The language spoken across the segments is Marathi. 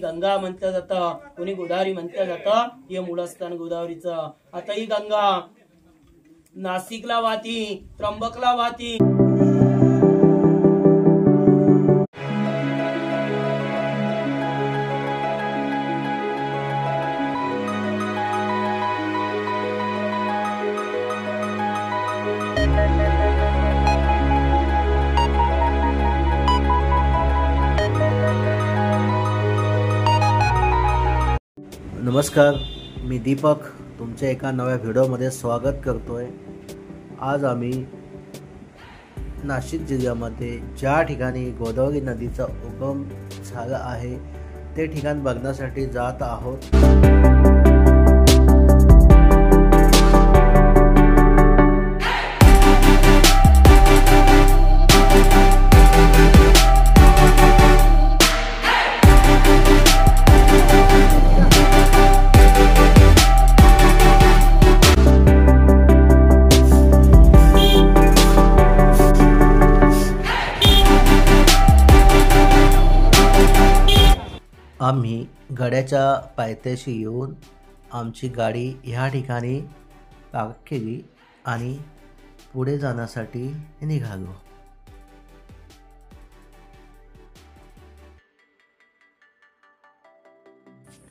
गंगा म्हटलं जातं, कोणी गोदावरी म्हटलं जातं. हे मूळस्थान गोदावरीचं. आता ही गंगा नाशिकला वाहती, त्र्यंबकला वाहती. नमस्कार, मी दीपक तुमच्या एका नव्या व्हिडिओमध्ये स्वागत करतोय. आज आम्ही नाशिक जिल्ह्यामध्ये ज्या ठिकाणी गोदावरी नदीचा उगम झाला आहे ते ठिकाण बघण्यासाठी जात आहोत. आम्ही गड्याच्या पायथ्याशी येऊन आमची गाडी ह्या ठिकाणी पार्क केली आणि पुढे जाण्यासाठी निघालो.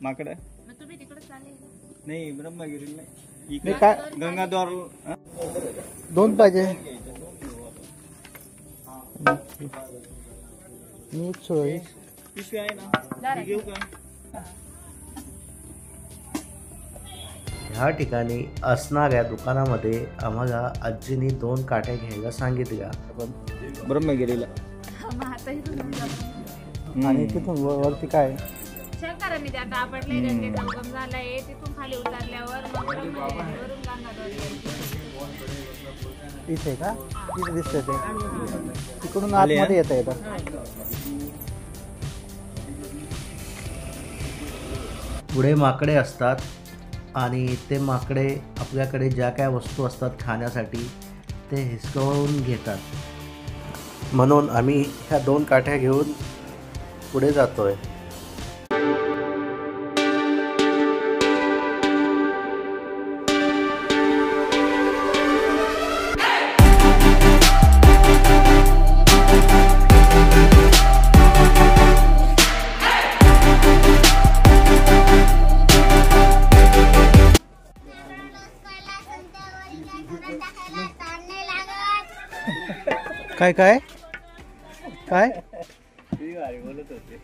माकडे तुम्ही तिकडे चालले नाही, ब्रह्मगिरी नाही, इकडे काय गंगाद्वार दोन पाहिजे. मी चोवीस पिशवी आहे ना, घेऊ का? ह्या ठिकाणी असणाऱ्या दुकानामध्ये आम्हाला आजीनी 2 काट्या घ्यायला सांगितल्या. ब्रह्मगिरीला आणि तिथून वरती काय शंकरांनी ते आता आपटले गंगेचा उगम झालाय. तिथून खाली उतरल्यावर मग ब्रह्मगिरीवरून गंगाधर इथे का तिथे दिसतंय ते तिकडून आतमध्ये येता येतं. पुढे माकडे असतात आणि ते माकडे आपल्याकडे ज्या काय वस्तू असतात खाण्यासाठी ते हिसकावून घेतात. म्हणून आम्ही ह्या 2 काठ्या घेऊन पुढे जातोय. काय काय काय बोलत होते.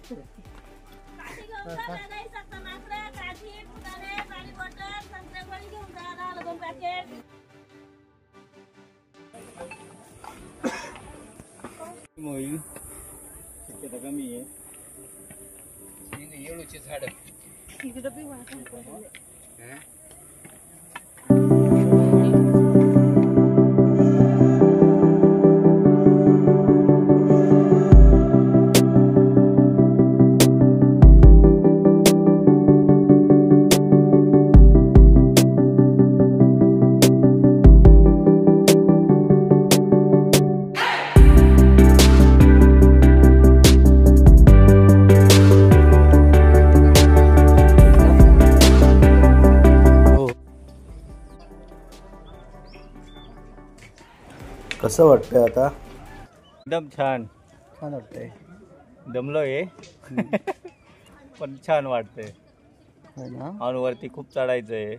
मोही शक्यता कमी आहे. येळूची झाड कसं वाटतंय आता? एकदम छान वाटतंय. दमलोय पण छान वाटतंय. आणि वरती खूप चढायचंय.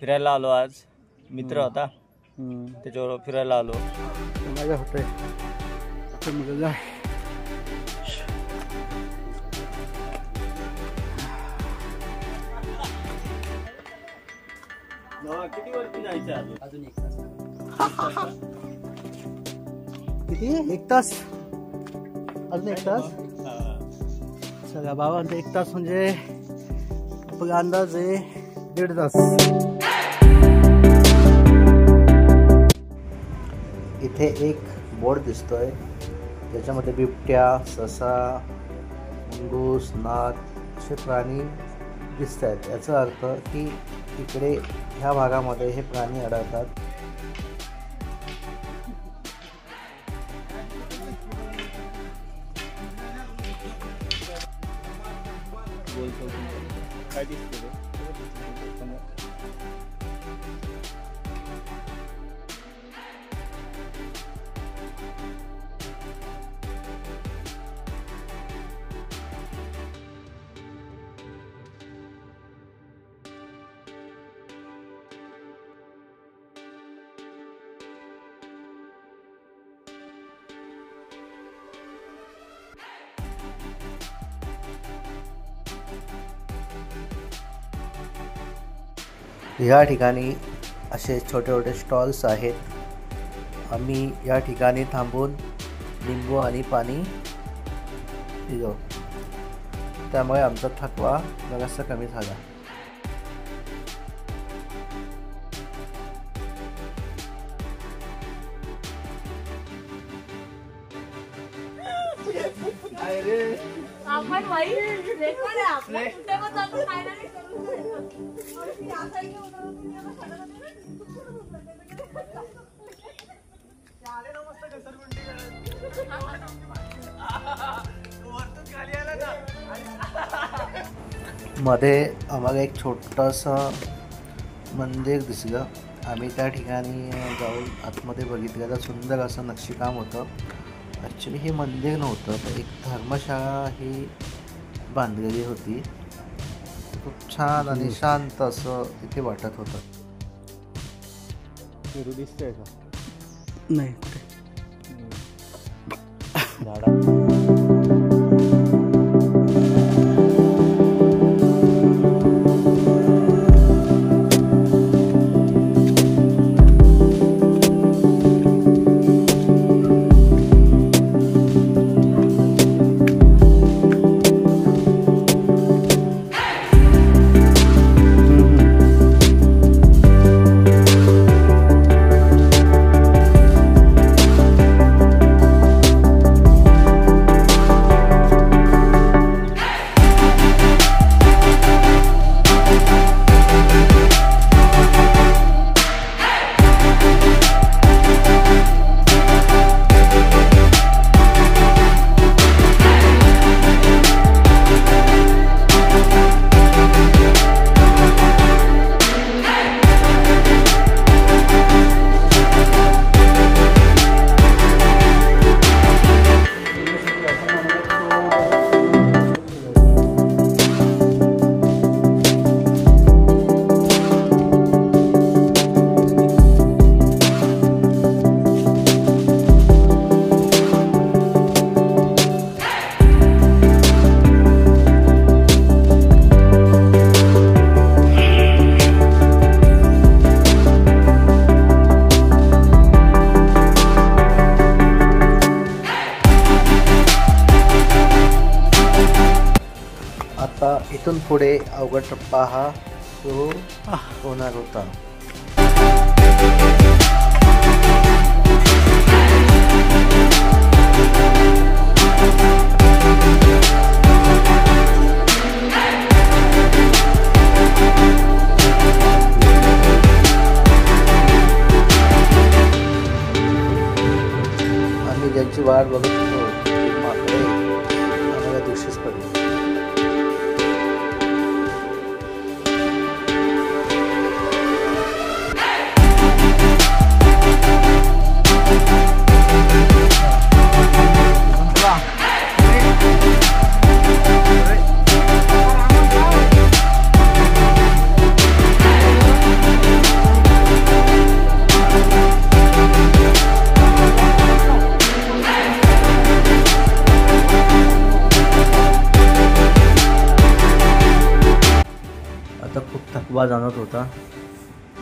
फिरायला आलो. आज मित्र होता त्याच्यावर फिरायला आलो. मजा होतंय. किती वरती जायचं? अजून 1 तास. किती 1 तास? अजून 1 तास? चला बाबा, 1 तास म्हणजे आपला अंदाज आहे 1.5 तास. इथे एक बोर्ड दिसतोय त्याच्यामध्ये बिबट्या, ससा, मुंगूस, नाग असे प्राणी दिसत आहेत. याचा अर्थ की इकडे ह्या भागामध्ये हे प्राणी आढळतात. काय दिसते ह्या ठिकाणी असे छोटे छोटे स्टॉल्स आहेत. आम्ही या ठिकाणी थांबून लिंबू आणि पाणी पिलो, त्यामुळे आमचा थकवा बराचसा कमी झाला. आपण वाई रेकॉर्ड आहे आपलं कुठे पण जातो खायला नाही करू मध्ये आम्हाला एक छोटंसं मंदिर दिसलं. आम्ही त्या ठिकाणी जाऊन आतमध्ये बघितलं तर सुंदर असं नक्षीकाम होतं. ॲक्च्युली हे मंदिर नव्हतं, तर एक धर्मशाळा ही बांधलेली होती. खूप छान आणि शांत असं इथे वाटत होतं. पेरू दिसतंय का? नाही झाडा आता इथून पुढे अवघड टप्पा हा सुरू होणार होता. आम्ही ज्यांची वाट बघत होतो ती माकडे आम्हाला दिवशीच पडली. आता खूप थकवा जाणवत होता.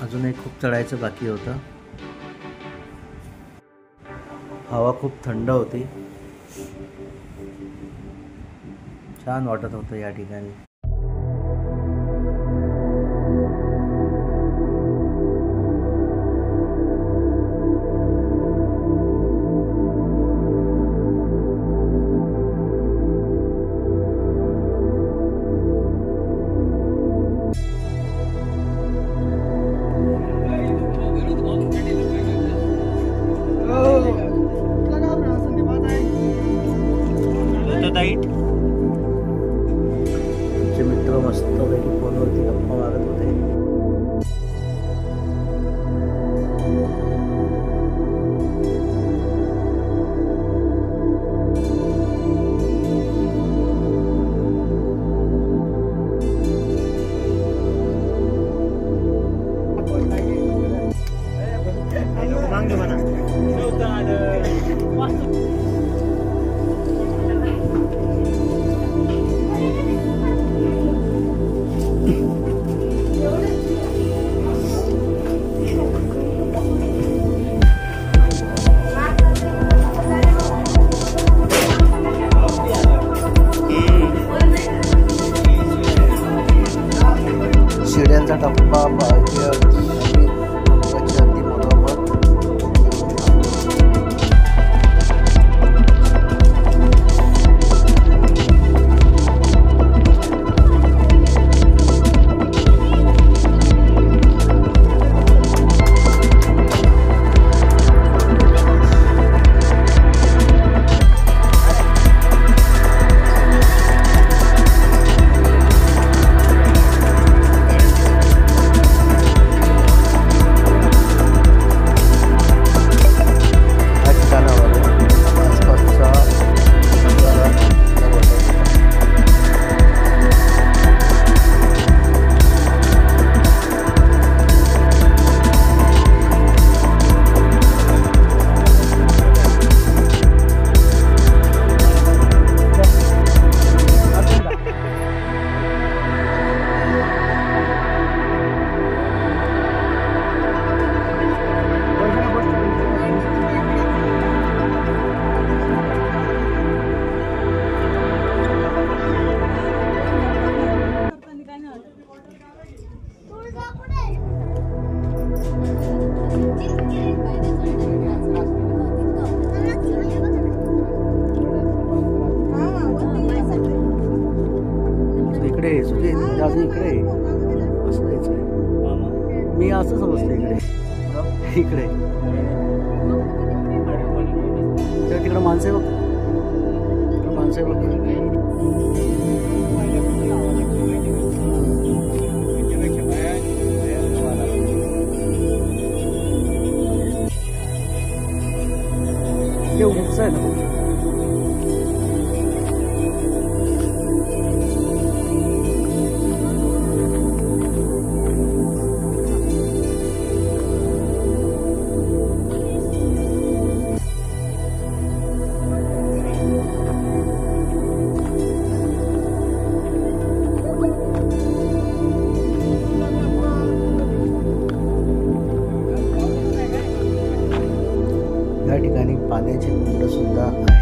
अजूनही खूप चढायचं बाकी होतं. हवा खूप थंड होती. छान वाटत होतं या ठिकाणी. आमचे मित्र शिड्यांचा टप्पा पाहिजे आणि डोंगराच्या अगदी मधोमध इकडे सुजय म्हणजे अजून इकडे असं जायचं. मी असं समजतो इकडे इकडे तिकडे माणसे बघ, माणसे बघ. एवढंच आहे ना. या ठिकाणी पाण्याची कुंड सुद्धा आहेत.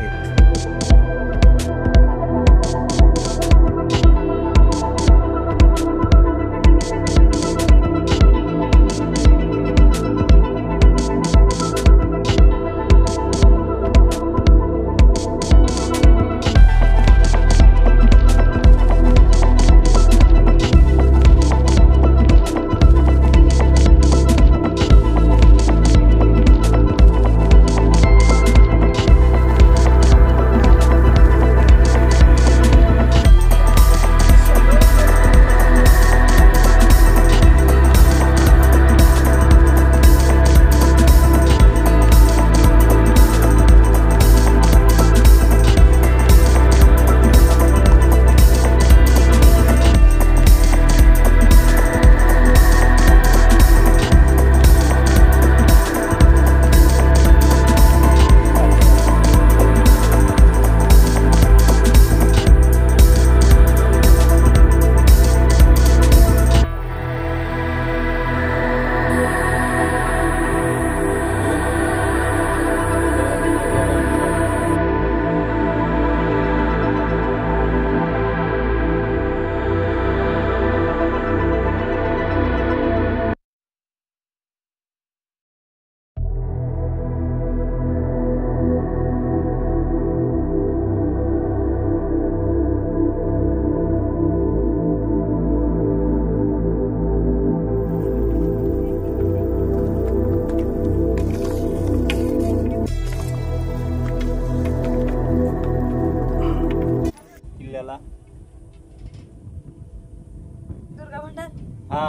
दुर्गा भंडार हा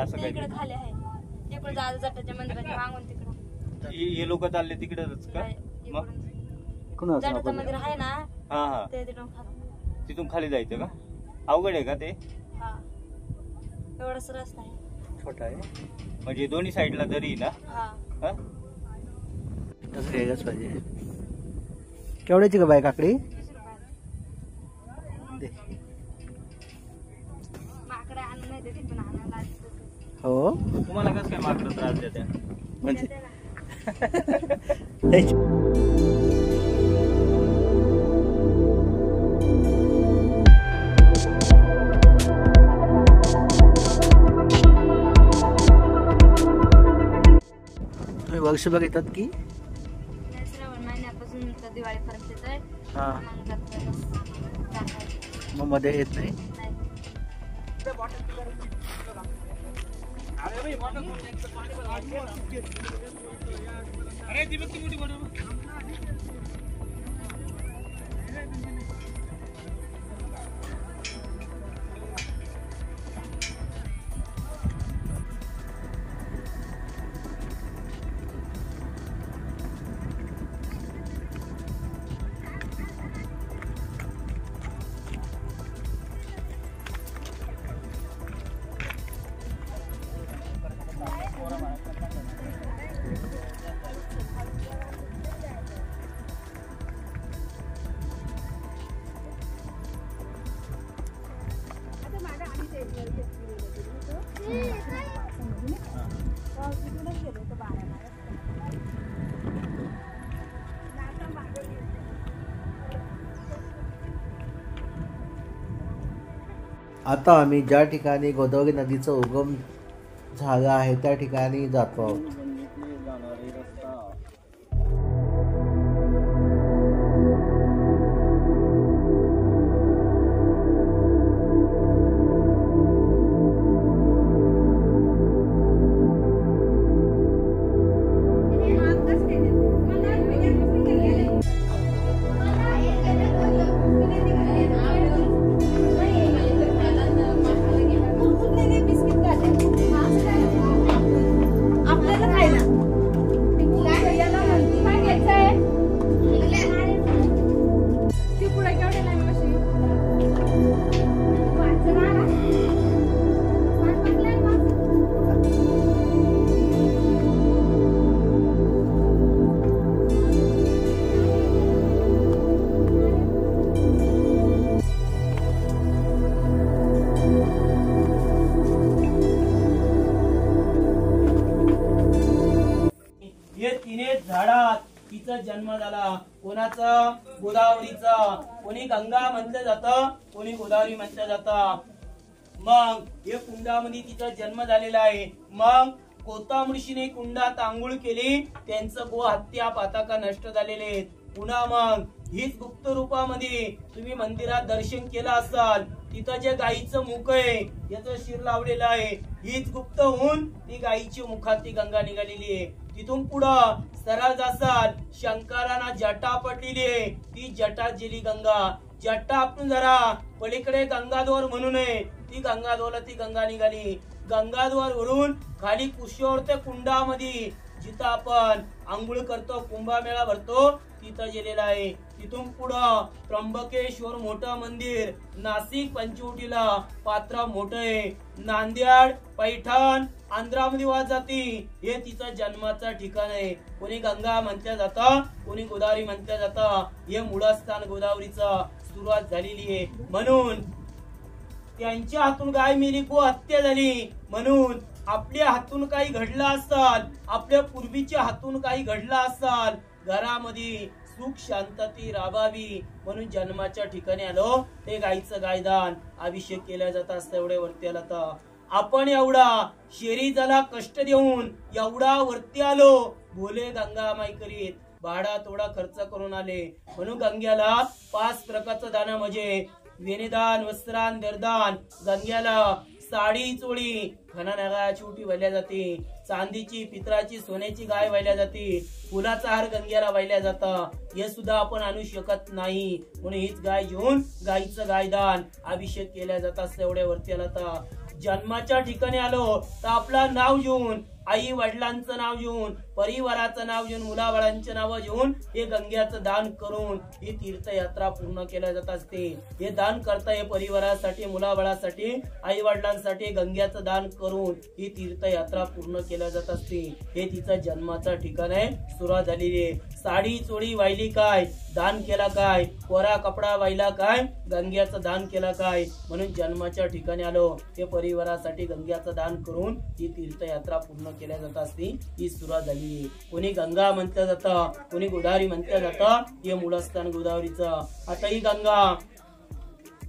असं काही इकडे खाली आहे. इकडे जात जाटाच्या मंदिराच्या मागून तिकडे हे लोक चालले तिकडेच का? मग जाटाचं मंदिर आहे ना, हा हा ते तिथून खाली जायचं का? अवघड आहे का ते? हा, एवढाच रस्ता आहे, छोटा आहे म्हणजे दोन्ही साईडला दरी ना. हा. हा तसं घ्यायलाच पाहिजे. केवढ्याची का बाय काकडी? दे. माकडे आणून नाही देते पण आणायला लागतं. हो तुम्हाला कसं काय माकडं त्रास देते? म्हणजे तुम्ही वर्षभर येतात की? श्रावण महिन्यापासून तर दिवाळीपर्यंत येतोय. हा मग मग मध्ये येत नाही. आता आम्ही ज्या ठिकाणी गोदावरी नदीचा उगम झाला आहे त्या ठिकाणी जातो आहोत. झाडात तिचा जन्म झाला. कोणाचा? गोदावरीचा. कोणी गंगा म्हटलं जातं, कोणी गोदावरी म्हटलं जातं. मग हे कुंडामध्ये तिचा जन्म झालेला आहे. मग कोतामुळशीने कुंडात आंघोळ केली, त्यांचं गो हत्या पाताका नष्ट झालेले. पुन्हा मग हीच गुप्त रूपामध्ये तुम्ही मंदिरात दर्शन केलं असाल, तिथं जे गायीचं मुख आहे याचं शिर लावलेलं आहे, हीच गुप्त होऊन ती गायीची मुखात ती गंगा निघालेली आहे. तिथून पुढं सरळ जासाल, शंकरांना जटा पडलेली आहे, ती जटा जिली गंगा. जटा आपण जरा पलीकडे गंगाद्वार म्हणून आहे, ती गंगाद्वारला ती गंगा निघाली. गंगाद्वार वरून खाली कुशोर ते कुंडामध्ये जिथं आपण आंघोळ करतो, कुंभमेळा भरतो, तिथं गेलेला आहे. तिथून पुढं त्र्यंबकेश्वर मोठं मंदिर, नाशिक पंचवटीला पात्र मोठं आहे. नांदेड, पैठण, आंध्रामध्ये वाद जाती, हे तिचं जन्माचं ठिकाण आहे. कोणी गंगा म्हटलं जातं, कोणी गोदावरी म्हटलं जातं. हे मूळस्थान गोदावरीचं सुरुवात झालेली आहे. म्हणून त्यांच्या हातून गाय मेली, गो हत्या झाली. म्हणून आपल्या हातून काही घडलं असाल, आपल्या पूर्वीच्या हातून काही घडलं असाल, घरामध्ये सुख शांतती राबावी म्हणून जन्माच्या ठिकाणी आलो, ते गायीचं गायदान अभिषेक केला जात असतं. एवढ्या वरती आला तर आपण एवढा शरीराला कष्ट देऊन एवढा वरती आलो, बोले गंगा माई करीत भाडा तोडा खर्च करून आले. म्हणून गंग्याला 5 प्रकारचं दान म्हणजे वेणीदान, वस्त्रान, दरदान. गंग्याला साडी चोळी, खना नागाची उटी वाहिल्या जाते, चांदीची, पितराची, सोन्याची गाय वाहिल्या जाते, फुलाचा हार गंग्याला वाहिल्या जातं. हे सुद्धा आपण आणू शकत नाही. म्हणून हीच गाय घेऊन गायीचं गायदान अभिषेक केल्या जातात. एवढ्या वरती आला तर जन्माच्या ठिकाणी आलो तर आपलं नाव घेऊन आई वडिलांचं नाव घेऊन, परिवाराचं नाव घेऊन, मुलाबाळांचे नाव घेऊन हे गंग्याचं दान करून ही तीर्थयात्रा पूर्ण केल्या जात असते. हे दान करता हे परिवारासाठी, मुलाबाळासाठी, आई वडिलांसाठी गंग्याचं दान करून ही तीर्थयात्रा पूर्ण केल्या जात असते. हे तिचं जन्माचं ठिकाण आहे. सुरुवात झालेली आहे. साडी चोळी वाहिली काय, दान केला काय, कोरा कपडा वाहिला काय, गंग्याचं दान केला काय, म्हणून जन्माच्या ठिकाणी आलो. ते परिवारासाठी गंग्याचं दान करून ही तीर्थयात्रा पूर्ण केल्या जात असते. ही सुरुवात झाली. कोणी गंगा म्हटलं जातं, कोणी गोदावरी म्हटलं जातं. हे मूळस्थान गोदावरीचं. आता ही गंगा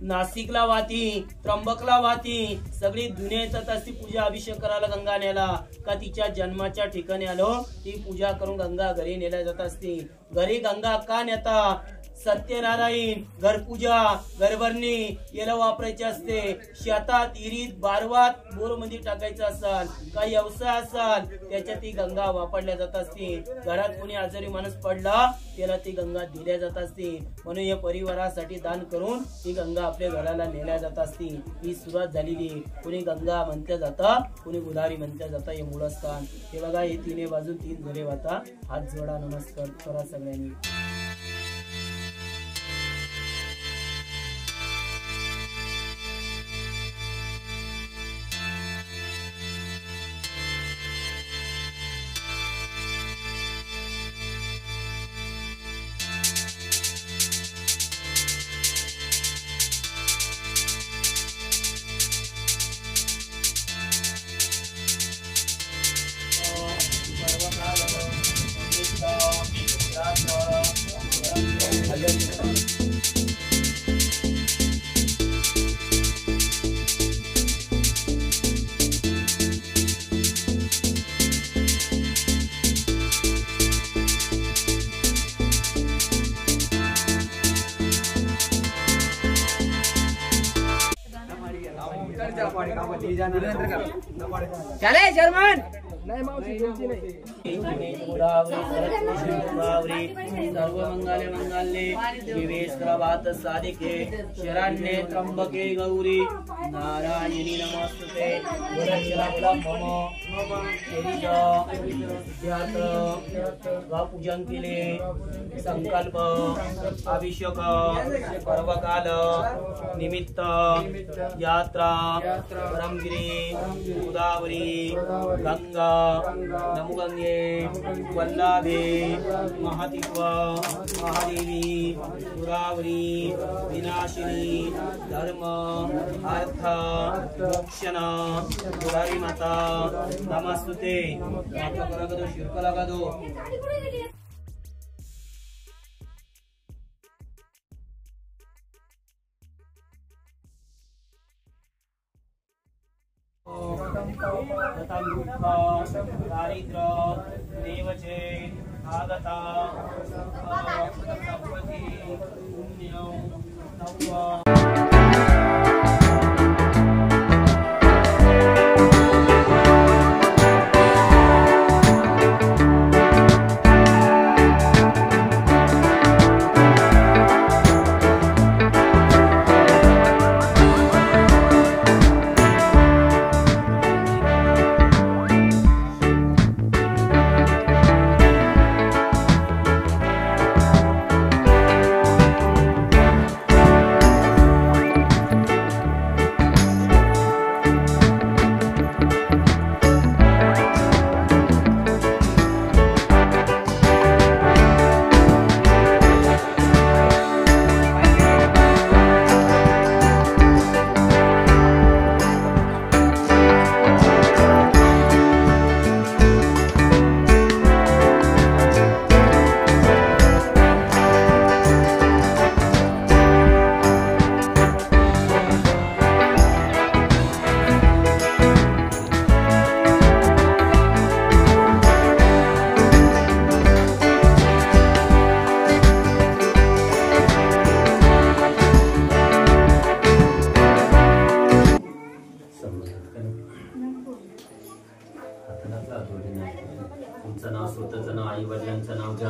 नाशिकला वाहती, त्र्यंबकला वाहती, सगळी दुनिया येतात असती पूजा अभिषेक करायला गंगा नेला का तिच्या जन्माच्या ठिकाणी आलो. ती पूजा करून गंगा घरी नेल्या जात असते. घरी गंगा का नेता? सत्यनारायण, घरपूजा, घरभरणी याला वापरायचे असते. शेतात, इरीत, बारवात, बोर मध्ये टाकायचं असाल, काही व्यवसाय असाल त्याच्यात ती गंगा वापरल्या जात असते. घरात कोणी आजारी माणूस पडला त्याला ती गंगा दिल्या जात असते. म्हणून या परिवारासाठी दान करून ती गंगा आपल्या घराला नेल्या जात असते. ही सुरुवात झालेली. कोणी गंगा म्हणत्या जातं, कोणी गोदावरी म्हणत्या जातं. हे मूळस्थान. हे बघा, हे तिने बाजून तीन झरे वाहता. हात जोडा, नमस्कार करा सगळ्यांनी. चले शर्मन सर्व मंगले मंगल्ये शिवे सर्वार्थ साधिके शरण्ये त्र्यंबके गौरी नारायणी नमस्तुते. पूजन केले, संकल्प, अभिषेक, पर्वकाल निमित्त, यात्रा, परमगिरी, गोदावरी, गंगा, नमुगंगे, वल्लभे, महातित्व, महादेवी, गोदावरी, विनाशिनी, धर्म, अर्थ, मोक्षण, गोदावरी माता नमस्तुते. शिरक लगा दो. दारिद्र्य देवचे आगता संपत्ती पुण्य तुमचं नाव, स्वतःचं नाव, आई वडिलांचं नाव घ्या,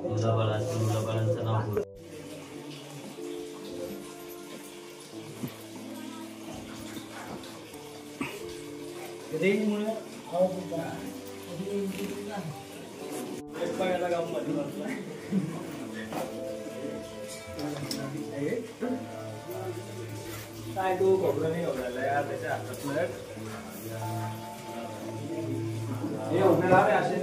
मुलाबाळांचं नाव बोला. रेंजमुळे काय तू खोबरं नाही होणार यार त्याच्या हातात हे होणार आहे असे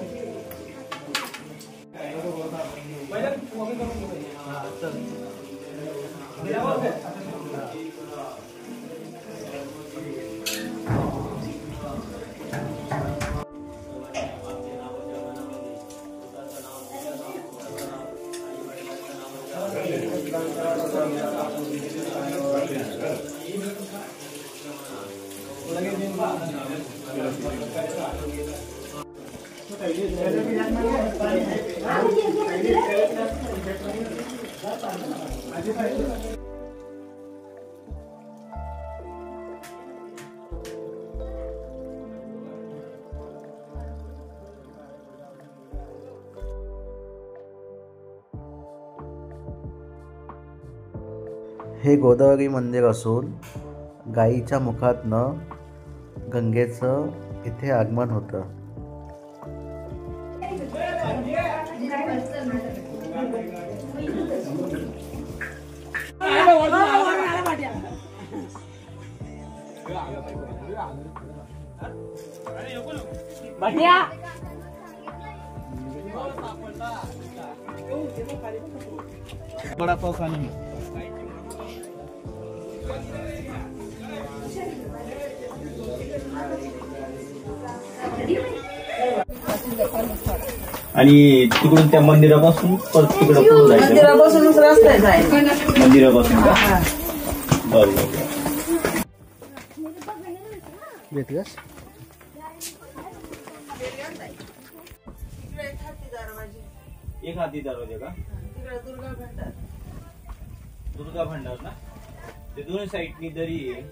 हे गोदावरी मंदिर असून गायीच्या मुखातनं गंगेचं इथे आगमन होतं. वडापाव खाणे आणि तिकडून त्या मंदिरापासून परत तिकडे पुढे जायचं. मंदिरापासूनच रस्ता आहे मंदिरापासून का? बरोबर. भेटलास एक हाती दरवाजा का? दुर्गा भंडार ना ते दोन्ही साईडनी दरी आहे.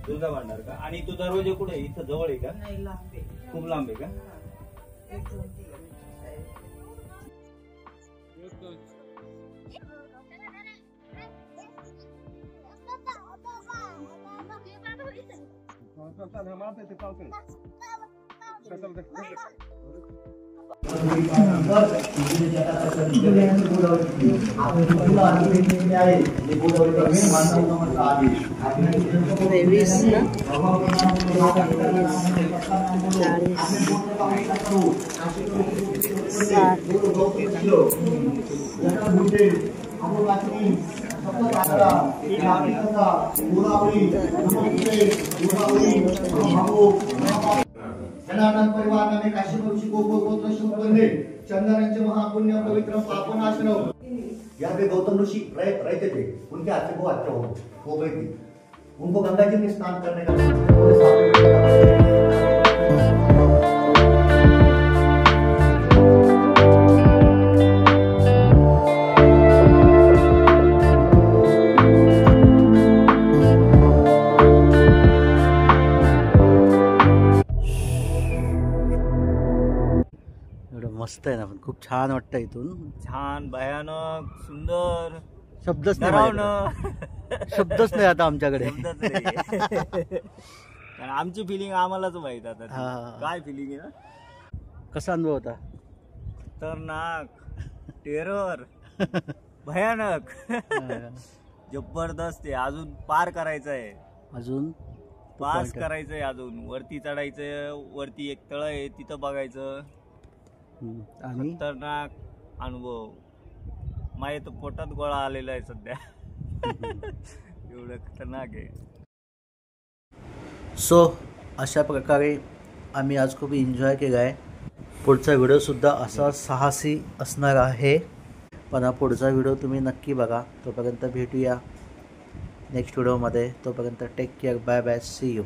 दुर्गा भंडार का? आणि तो दरवाजा कुठे आहे? इथं जवळ आहे का? खूप लांब आहे का? जनानंद परिवार नामे काशीवंशी गोत्र संपन्ने चंदनांचे महापुण्य पवित्र पापनाशनम. यहाँ पे गौतम ऋषि रहते थे. उनके हाथ से वो अच्छा हो गई थी. उनको गंगा जी में स्नान करने का मस्त आहे ना. पण खूप छान वाटतं इथून. छान, भयानक, सुंदर, शब्दच नाही डरावणं. शब्दच नाही आता आमच्याकडे. शब्दच नाही. कारण आमची फिलिंग आम्हालाच माहित आता ती. हा. काय फिलिंग आहे ना. कसा अनुभव होता? खतरनाक, टेरर, भयानक, जबरदस्त आहे. अजून पार करायचं आहे. अजून पास करायचंय. अजून वरती चढायचं. वरती एक तळ आहे तिथं बघायचं. आणि खतरनाक अनुभव. माझ्या तर पोटात गोळा आलेला आहे सध्या. एवढं खतरनाक आहे. सो अशा प्रकारे आम्ही आज खूप एन्जॉय केला आहे. पुढचा व्हिडिओसुद्धा असा साहसी असणार आहे. पण हा पुढचा व्हिडिओ तुम्ही नक्की बघा. तोपर्यंत भेटूया नेक्स्ट व्हिडिओमध्ये. तोपर्यंत take care. Bye bye. See you.